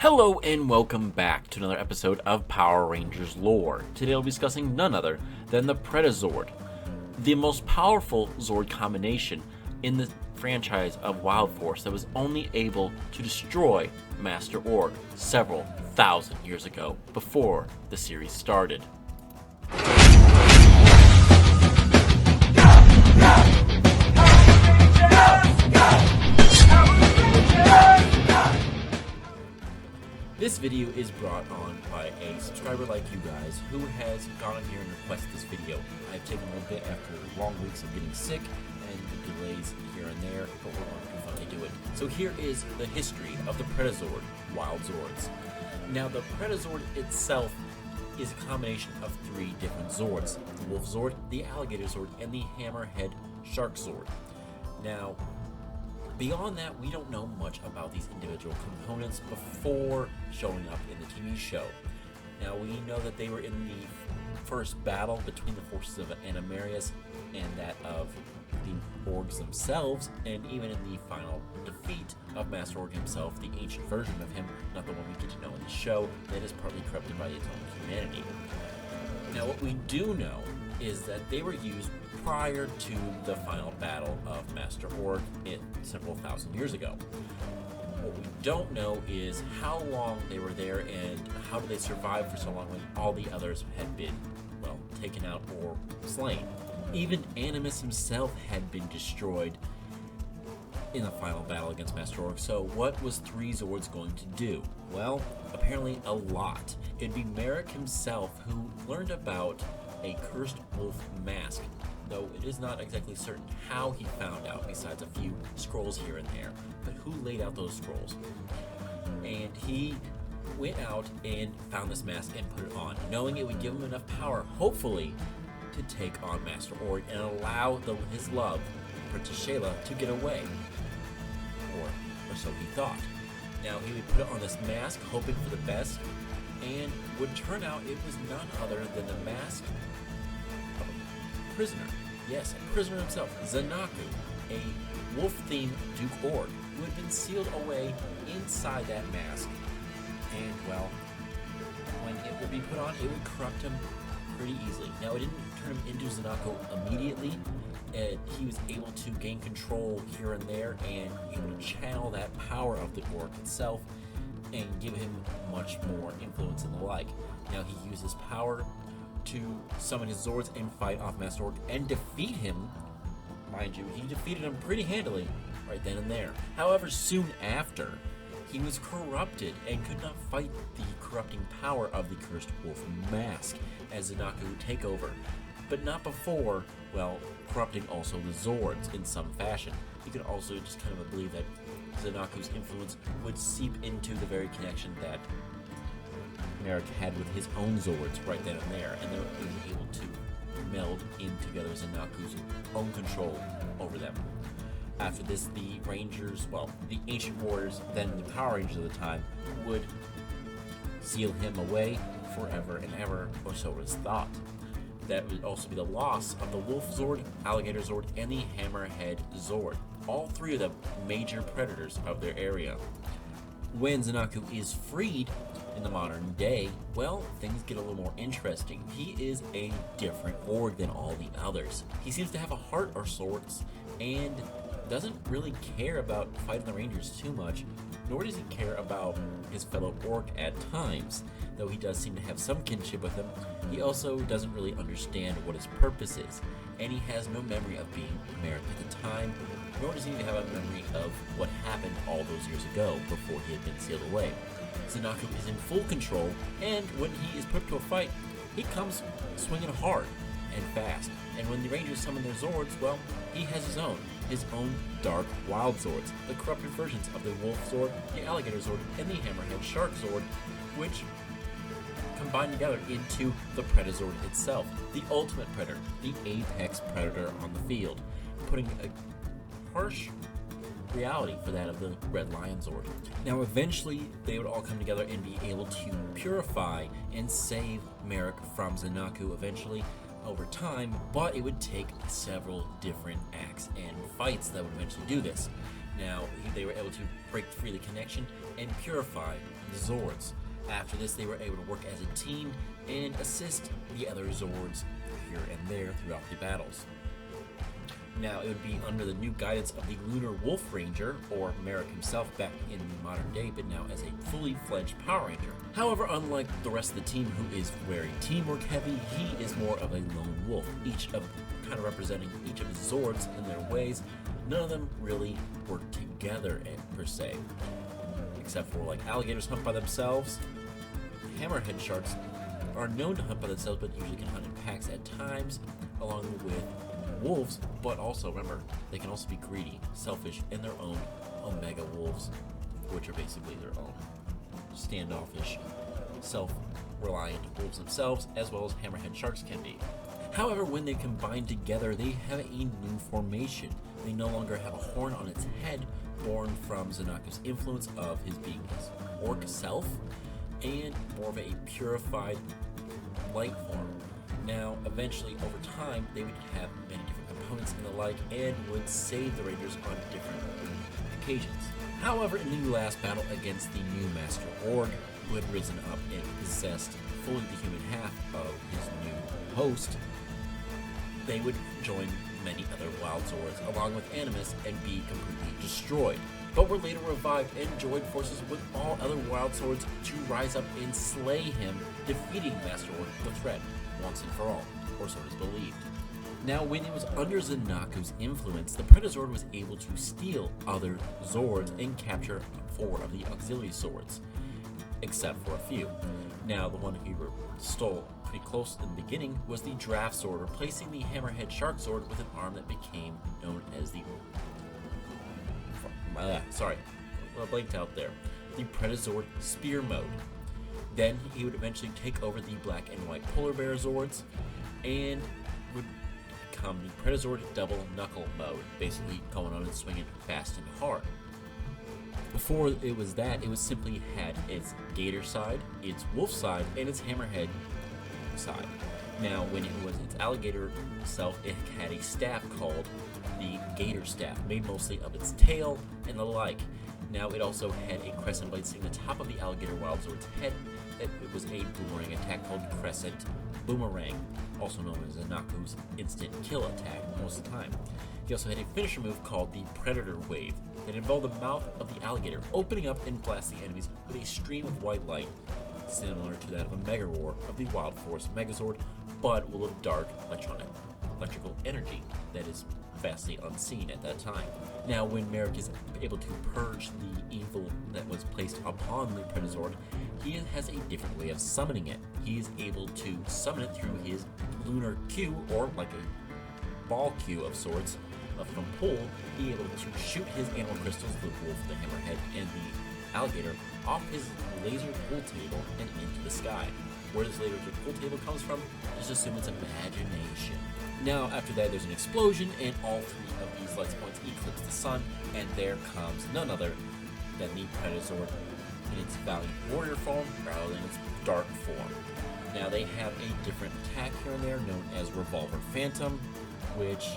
Hello and welcome back to another episode of Power Rangers lore. Today I'll be discussing none other than the Predazord, the most powerful Zord combination in the franchise of Wild Force that was only able to destroy Master Org several thousand years ago before the series started. This video is brought on by a subscriber like you guys who has gone in here and requested this video. I've taken a little bit after long weeks of getting sick and the delays here and there, but we're going to finally do it. So here is the history of the Predazord, Wild Zords. Now the Predazord itself is a combination of three different Zords: the Wolf Zord, the Alligator Zord, and the Hammerhead Shark Zord. Now, beyond that, we don't know much about these individual components before showing up in the TV show. Now, we know that they were in the first battle between the forces of Animarius and that of the Orgs themselves, and even in the final defeat of Master Org himself, the ancient version of him, not the one we get to know in the show, that is partly corrupted by its own humanity. Now, what we do know is that they were used prior to the final battle of Master Org several thousand years ago. What we don't know is how long they were there and how did they survive for so long when all the others had been, well, taken out or slain. Even Animus himself had been destroyed in the final battle against Master Org. So what was three Zords going to do? Well, apparently a lot. It'd be Merrick himself who learned about a cursed wolf mask, though it is not exactly certain how he found out, besides a few scrolls here and there. But who laid out those scrolls? And he went out and found this mask and put it on, knowing it would give him enough power, hopefully, to take on Master Org and allow his love, Princess Shayla, to get away. Or so he thought. Now, he would put it on this mask, hoping for the best, and would turn out it was none other than the mask of a prisoner. Yes, a prisoner himself, Zanaku, a wolf-themed Duke Org, who had been sealed away inside that mask. And, well, when it would be put on, it would corrupt him pretty easily. Now, it didn't turn him into Zanaku immediately. He was able to gain control here and there and able to channel that power of the Org itself and give him much more influence and the like. Now, he uses power to summon his Zords and fight off Master Org and defeat him. Mind you, he defeated him pretty handily right then and there. However, soon after, he was corrupted and could not fight the corrupting power of the cursed wolf mask as Zanaku would take over. But not before, well, corrupting also the Zords in some fashion. You could also just kind of believe that Zanaku's influence would seep into the very connection that Merrick had with his own Zords right then and there, and they were able to meld in together Zanaku's own control over them. After this, the Rangers, well, the Ancient Warriors, then the Power Rangers at the time, would seal him away forever and ever, or so it was thought. That would also be the loss of the Wolf Zord, Alligator Zord, and the Hammerhead Zord. All three of the major predators of their area. When Zanaku is freed in the modern day, well, things get a little more interesting. He is a different Org than all the others. He seems to have a heart of sorts and doesn't really care about fighting the Rangers too much, nor does he care about his fellow Org at times. Though he does seem to have some kinship with them, he also doesn't really understand what his purpose is, and he has no memory of being Merrick at the time, nor does he even have a memory of what happened all those years ago before he had been sealed away. Zanaku is in full control, and when he is put to a fight, he comes swinging hard and fast. And when the Rangers summon their Zords, well, he has his own dark Wild Zords, the corrupted versions of the Wolf Zord, the Alligator Zord, and the Hammerhead Shark Zord, which combine together into the Predazord itself, the ultimate predator, the apex predator on the field, putting a harsh reality for that of the Red Lion Zord. Now, eventually, they would all come together and be able to purify and save Merrick from Zanaku eventually over time, but it would take several different acts and fights that would eventually do this. Now, they were able to break free the connection and purify the Zords. After this, they were able to work as a team and assist the other Zords here and there throughout the battles. Now, it would be under the new guidance of the Lunar Wolf Ranger, or Merrick himself back in the modern day, but now as a fully fledged Power Ranger. However, unlike the rest of the team, who is very teamwork heavy, he is more of a lone wolf, each of kind of representing each of his Zords in their ways. None of them really work together per se, except for like alligators hunt by themselves. Hammerhead sharks are known to hunt by themselves, but usually can hunt in packs at times, along with wolves. But also remember, they can also be greedy, selfish, and their own omega wolves, which are basically their own standoffish, self-reliant wolves themselves, as well as hammerhead sharks can be. However, when they combine together, they have a new formation. They no longer have a horn on its head, born from Zanaku's influence of his being his orc self, and more of a purified light form. Now, eventually, over time, they would have many different components and the like, and would save the Rangers on different occasions. However, in the last battle against the new Master Org, who had risen up and possessed fully the human half of his new host, they would join many other Wild Zords along with Animus and be completely destroyed, but were later revived and joined forces with all other Wild Zords to rise up and slay him, defeating Master Org the threat once and for all, or so it is believed. Now, when it was under Zanaku's influence, the Predazord was able to steal other Zords and capture 4 of the auxiliary Zords, except for a few. Now, the one he stole pretty close in the beginning was the Draft Sword, replacing the Hammerhead Shark Sword with an arm that became known as the... blanked out there. The Predazord Spear Mode. Then he would eventually take over the Black and White Polar Bear Zords and would become the Predazord Double Knuckle Mode, basically going on and swinging fast and hard. Before it was that, it was simply had its Gator side, its Wolf side, and its Hammerhead side. Now, when it was its alligator self, it had a staff called the Gator Staff, made mostly of its tail and the like. Now, it also had a crescent blade sitting on the top of the alligator Wild Zord's head. It was a boomerang attack called Crescent Boomerang, also known as Zanaku's instant kill attack most of the time. He also had a finisher move called the Predator Wave that involved the mouth of the alligator opening up and blasting enemies with a stream of white light, similar to that of a Mega Roar of the Wild Force Megazord, but with a dark electrical energy that is vastly unseen at that time. Now, when Merrick is able to purge the evil that was placed upon the Predazord, he has a different way of summoning it. He is able to summon it through his lunar Q, or like a ball Q of sorts, from pool. He is able to shoot his animal crystals, the wolf, the hammerhead, and the alligator, off his laser pool table and into the sky. Where this laser pool table comes from, just assume it's imagination. Now, after that, there's an explosion, and all 3 of these light points eclipse the sun, and there comes none other than the Predazord in its valiant warrior form rather than its dark form. Now, they have a different attack here and there known as Revolver Phantom, which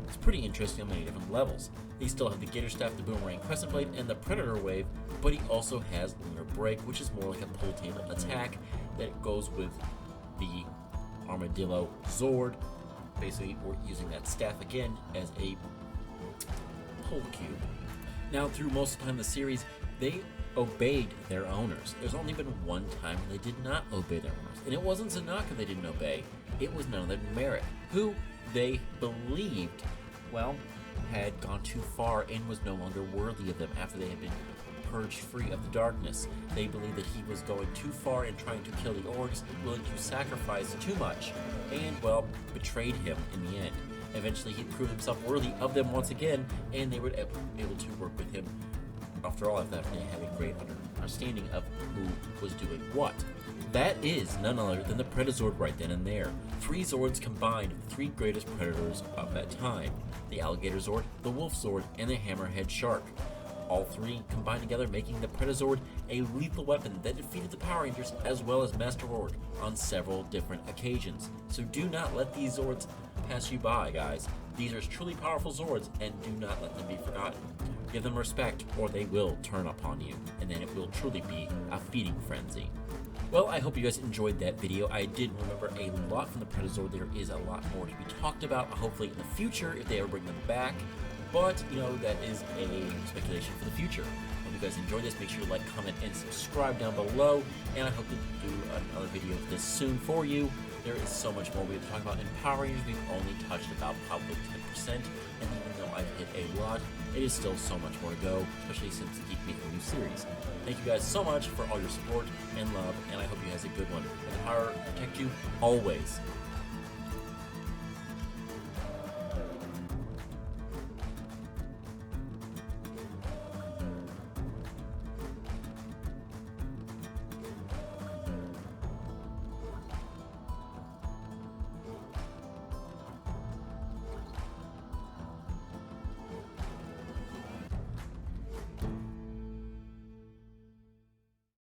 is pretty interesting on many different levels. They still have the Gator Staff, the Boomerang Crescent Blade, and the Predator Wave, but he also has Lunar Break, which is more like a pull table attack that goes with the Armadillo Zord. Basically, we're using that staff again as a pull cube. Now, through most of the time in the series, they obeyed their owners. There's only been one time when they did not obey their owners, and it wasn't Zanaku they didn't obey. It was none other than Merrick, who they believed, had gone too far and was no longer worthy of them after they had been purged free of the darkness. They believed that he was going too far in trying to kill the orcs, willing to sacrifice too much, and, betrayed him in the end. Eventually, he proved himself worthy of them once again, and they were able to work with him. After all, after they had a great understanding of who was doing what. That is none other than the Predazord right then and there. 3 Zords combined, 3 greatest predators of that time. The Alligator Zord, the Wolf Zord, and the Hammerhead Shark. All 3 combined together, making the Predazord a lethal weapon that defeated the Power Rangers as well as Master Org on several different occasions. So do not let these Zords pass you by, guys. These are truly powerful Zords, and do not let them be forgotten. Give them respect, or they will turn upon you, and then it will truly be a feeding frenzy. Well, I hope you guys enjoyed that video. I did remember a lot from the Predazord. There is a lot more to be talked about, hopefully in the future, if they ever bring them back. But, you know, that is a speculation for the future. Hope you guys enjoyed this. Make sure to like, comment, and subscribe down below. And I hope to do another video of this soon for you. There is so much more we have to talk about in Power Rangers. We've only touched about probably 10%. And even though I've hit a lot, it is still so much more to go, especially since they keep making new series. Thank you guys so much for all your support and love, and I hope you guys have a good one. May the power protect you always.